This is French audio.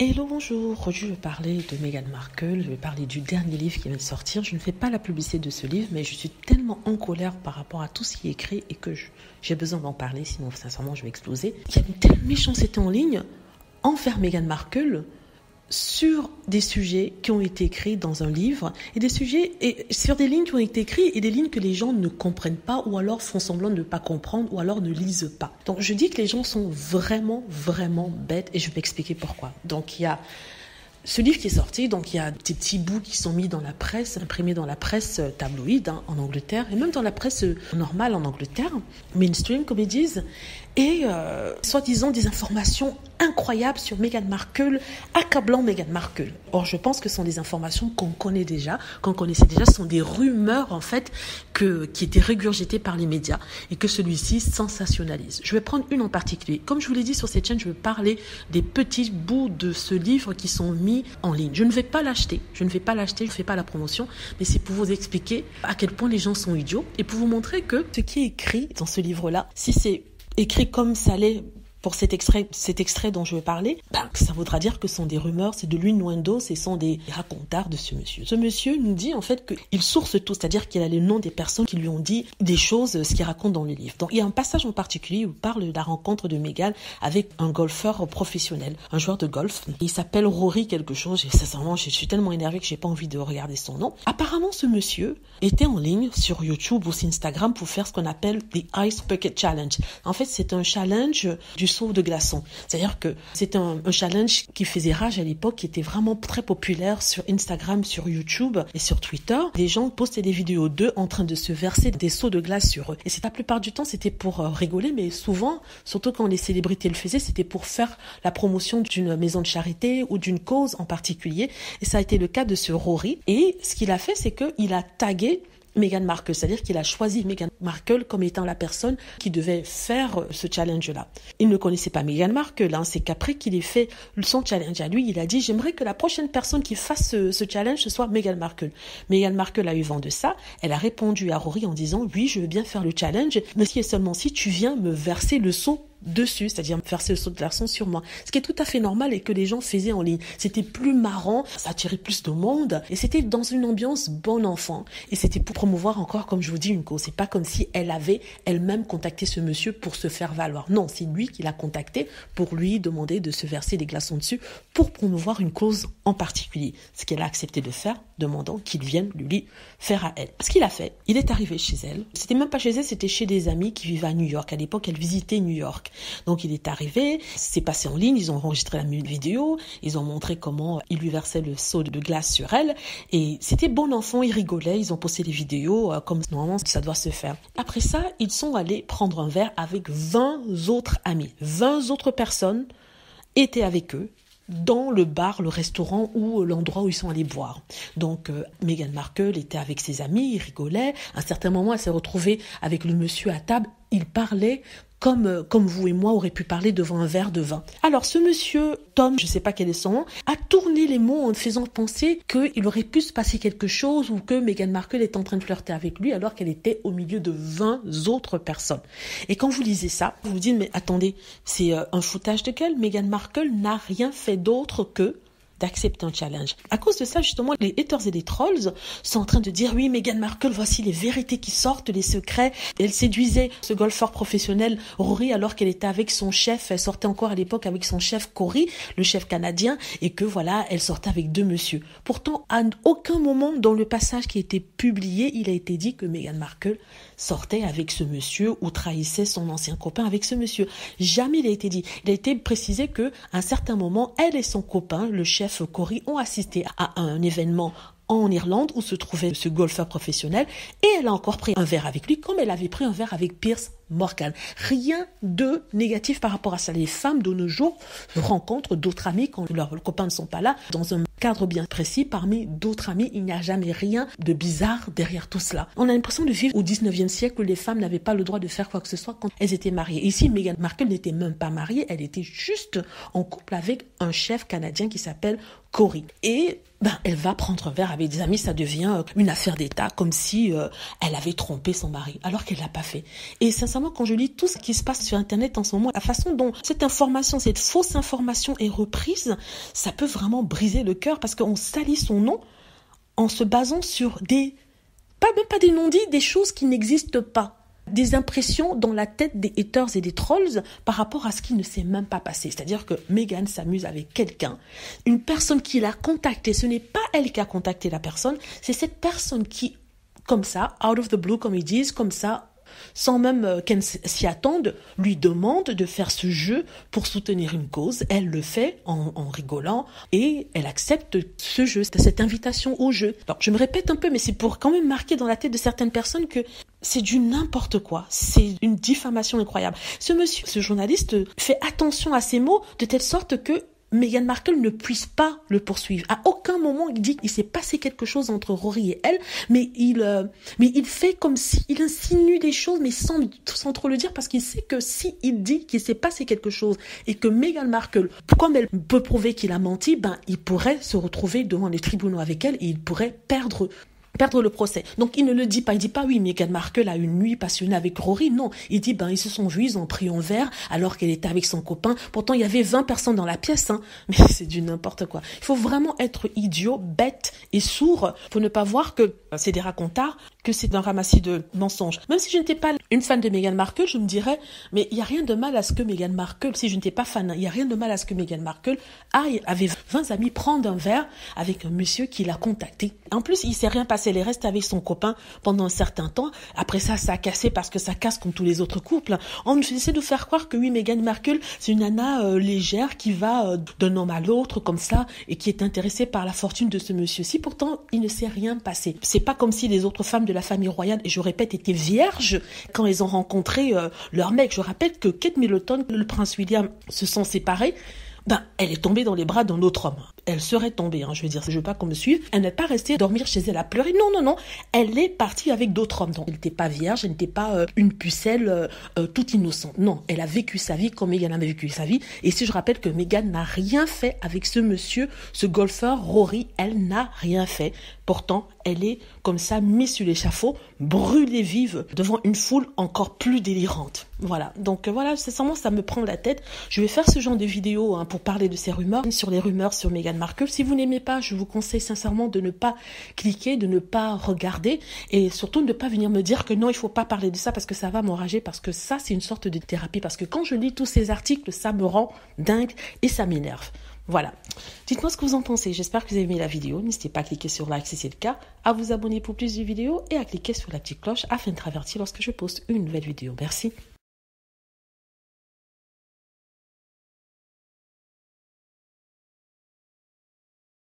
Hello, bonjour. Aujourd'hui, je vais parler de Meghan Markle. Je vais parler du dernier livre qui vient de sortir. Je ne fais pas la publicité de ce livre, mais je suis tellement en colère par rapport à tout ce qui est écrit et que j'ai besoin d'en parler, sinon, sincèrement, je vais exploser. Il y a une telle méchanceté en ligne envers Meghan Markle sur des sujets qui ont été écrits dans un livre et sur des lignes qui ont été écrites et des lignes que les gens ne comprennent pas ou alors font semblant de ne pas comprendre ou alors ne lisent pas. Donc je dis que les gens sont vraiment, vraiment bêtes et je vais m'expliquer pourquoi. Donc il y a ce livre qui est sorti, donc il y a des petits bouts qui sont mis dans la presse, imprimés dans la presse tabloïde en Angleterre et même dans la presse normale en Angleterre, mainstream comme ils disent, et soi-disant des informations incroyables sur Meghan Markle, accablant Meghan Markle. Or, je pense que ce sont des informations qu'on connaissait déjà, ce sont des rumeurs en fait qui étaient régurgitées par les médias et que celui-ci sensationnalise. Je vais prendre une en particulier. Comme je vous l'ai dit sur cette chaîne, je vais parler des petits bouts de ce livre qui sont mis en ligne. Je ne vais pas l'acheter, je ne fais pas la promotion, mais c'est pour vous expliquer à quel point les gens sont idiots et pour vous montrer que ce qui est écrit dans ce livre-là, si c'est écrit comme ça l'est pour cet extrait dont je vais parler, ça voudra dire que ce sont des rumeurs, c'est de l'innuendo, ce sont des racontards de ce monsieur. Ce monsieur nous dit en fait qu'il source tout, c'est-à-dire qu'il a les noms des personnes qui lui ont dit des choses, ce qu'il raconte dans le livre. Donc il y a un passage en particulier où il parle de la rencontre de Meghan avec un golfeur professionnel, un joueur de golf. Il s'appelle Rory quelque chose, et sincèrement je suis tellement énervée que j'ai pas envie de regarder son nom. Apparemment ce monsieur était en ligne sur YouTube ou sur Instagram pour faire ce qu'on appelle the Ice Bucket Challenge. En fait c'est un challenge du saut de glaçon. C'est-à-dire que c'est un challenge qui faisait rage à l'époque, qui était vraiment très populaire sur Instagram, sur YouTube et sur Twitter. Les gens postaient des vidéos d'eux en train de se verser des seaux de glace sur eux. Et c'est la plupart du temps, c'était pour rigoler, mais souvent, surtout quand les célébrités le faisaient, c'était pour faire la promotion d'une maison de charité ou d'une cause en particulier. Et ça a été le cas de ce Rory. Et ce qu'il a fait, c'est qu'il a tagué Meghan Markle, c'est-à-dire qu'il a choisi Meghan Markle comme étant la personne qui devait faire ce challenge-là. Il ne connaissait pas Meghan Markle, c'est qu'après qu'il ait fait son challenge à lui, il a dit « J'aimerais que la prochaine personne qui fasse ce challenge, ce soit Meghan Markle ». Meghan Markle a eu vent de ça, elle a répondu à Rory en disant « Oui, je veux bien faire le challenge, mais si et seulement si tu viens me verser le seau dessus, c'est-à-dire me verser le saut de glaçon sur moi. » Ce qui est tout à fait normal et que les gens faisaient en ligne. C'était plus marrant, ça attirait plus de monde et c'était dans une ambiance bon enfant. Et c'était pour promouvoir encore, comme je vous dis, une cause. C'est pas comme si elle avait elle-même contacté ce monsieur pour se faire valoir. Non, c'est lui qui l'a contacté pour lui demander de se verser des glaçons dessus pour promouvoir une cause en particulier. Ce qu'elle a accepté de faire, demandant qu'il vienne lui faire à elle. Ce qu'il a fait, il est arrivé chez elle. C'était même pas chez elle, c'était chez des amis qui vivaient à New York. À l'époque, elle visitait New York. Donc il est arrivé, c'est passé en ligne, ils ont enregistré la vidéo, ils ont montré comment il lui versait le seau de glace sur elle et c'était bon enfant, ils rigolaient, ils ont posté des vidéos comme normalement ça doit se faire. Après ça, ils sont allés prendre un verre avec 20 autres amis, 20 autres personnes étaient avec eux dans le bar, le restaurant ou l'endroit où ils sont allés boire. Donc Meghan Markle était avec ses amis, ils rigolaient. À un certain moment, elle s'est retrouvée avec le monsieur à table, il parlait comme vous et moi auraient pu parler devant un verre de vin. Alors ce monsieur, Tom, je ne sais pas quel est son nom, a tourné les mots en faisant penser qu'il aurait pu se passer quelque chose ou que Meghan Markle est en train de flirter avec lui alors qu'elle était au milieu de 20 autres personnes. Et quand vous lisez ça, vous vous dites, mais attendez, c'est un foutage de gueule. Meghan Markle n'a rien fait d'autre que d'accepter un challenge. À cause de ça, justement, les haters et les trolls sont en train de dire oui, Meghan Markle, voici les vérités qui sortent, les secrets. Elle séduisait ce golfeur professionnel Rory alors qu'elle était avec son chef. Elle sortait encore à l'époque avec son chef Cory, le chef canadien, et que voilà, elle sortait avec deux messieurs. Pourtant, à aucun moment dans le passage qui a été publié, il a été dit que Meghan Markle sortait avec ce monsieur ou trahissait son ancien copain avec ce monsieur. Jamais il a été dit. Il a été précisé que à un certain moment, elle et son copain, le chef Cory, ont assisté à un événement en Irlande où se trouvait ce golfeur professionnel et elle a encore pris un verre avec lui comme elle avait pris un verre avec Piers Morgan. Rien de négatif par rapport à ça. Les femmes de nos jours rencontrent d'autres amis quand leurs copains ne sont pas là dans un cadre bien précis. Parmi d'autres amis, il n'y a jamais rien de bizarre derrière tout cela. On a l'impression de vivre au 19e siècle où les femmes n'avaient pas le droit de faire quoi que ce soit quand elles étaient mariées. Ici, Meghan Markle n'était même pas mariée, elle était juste en couple avec un chef canadien qui s'appelle Corey. Et elle va prendre un verre avec des amis, ça devient une affaire d'État, comme si elle avait trompé son mari, alors qu'elle l'a pas fait. Et sincèrement, quand je lis tout ce qui se passe sur Internet en ce moment, la façon dont cette information, cette fausse information est reprise, ça peut vraiment briser le cœur parce qu'on salit son nom en se basant sur même pas des non-dits, des choses qui n'existent pas. Des impressions dans la tête des haters et des trolls par rapport à ce qui ne s'est même pas passé. C'est-à-dire que Meghan s'amuse avec quelqu'un, une personne qui l'a contactée. Ce n'est pas elle qui a contacté la personne, c'est cette personne qui, comme ça, out of the blue, comme ils disent, comme ça, sans même qu'elle s'y attende, lui demande de faire ce jeu pour soutenir une cause. Elle le fait en rigolant et elle accepte ce jeu, cette invitation au jeu. Alors, je me répète un peu, mais c'est pour quand même marquer dans la tête de certaines personnes que c'est du n'importe quoi. C'est une diffamation incroyable. Ce journaliste fait attention à ses mots de telle sorte que Meghan Markle ne puisse pas le poursuivre. À aucun moment il dit qu'il s'est passé quelque chose entre Rory et elle, mais il fait comme s'il insinue des choses, mais sans trop le dire, parce qu'il sait que si il dit qu'il s'est passé quelque chose et que Meghan Markle, comme elle peut prouver qu'il a menti, il pourrait se retrouver devant les tribunaux avec elle et il pourrait perdre le procès. Donc il ne le dit pas, il dit pas oui, Meghan Markle a une nuit passionnée avec Rory, non, il dit ils se sont vus, ils ont pris un verre alors qu'elle était avec son copain, pourtant il y avait 20 personnes dans la pièce, mais c'est du n'importe quoi. Il faut vraiment être idiot, bête et sourd pour ne pas voir que c'est des racontards, que c'est un ramassis de mensonges. Même si je n'étais pas une fan de Meghan Markle, je me dirais, mais il n'y a rien de mal à ce que Meghan Markle, si je n'étais pas fan, il n'y a rien de mal à ce que Meghan Markle avait 20 amis prendre un verre avec un monsieur qui l'a contacté. En plus, il s'est rien passé, elle reste avec son copain pendant un certain temps. Après ça a cassé parce que ça casse comme tous les autres couples. On essaie de faire croire que oui, Meghan Markle, c'est une nana légère qui va d'un homme à l'autre comme ça et qui est intéressée par la fortune de ce monsieur-ci. Pourtant, il ne s'est rien passé. C'est pas comme si les autres femmes de la famille royale, et je répète, étaient vierges quand elles ont rencontré leur mec. Je rappelle que Kate Middleton, le prince William, se sont séparés. Elle est tombée dans les bras d'un autre homme. Elle serait tombée, je veux pas qu'on me suive. Elle n'est pas restée dormir chez elle à pleurer. Non. Elle est partie avec d'autres hommes. Donc, elle n'était pas vierge, elle n'était pas une pucelle toute innocente. Non, elle a vécu sa vie comme Meghan a vécu sa vie. Et si je rappelle que Meghan n'a rien fait avec ce monsieur, ce golfeur Rory, elle n'a rien fait. Pourtant, elle est comme ça mise sur l'échafaud, brûlée vive devant une foule encore plus délirante. Voilà. Donc voilà, sincèrement, ça me prend la tête. Je vais faire ce genre de vidéo pour parler de ces rumeurs, sur les rumeurs sur Meghan Markle. Si vous n'aimez pas, je vous conseille sincèrement de ne pas cliquer, de ne pas regarder et surtout de ne pas venir me dire que non, il faut pas parler de ça parce que ça va m'enrager, parce que ça, c'est une sorte de thérapie. Parce que quand je lis tous ces articles, ça me rend dingue et ça m'énerve. Voilà. Dites-moi ce que vous en pensez. J'espère que vous avez aimé la vidéo. N'hésitez pas à cliquer sur like si c'est le cas, à vous abonner pour plus de vidéos et à cliquer sur la petite cloche afin de être averti lorsque je poste une nouvelle vidéo. Merci.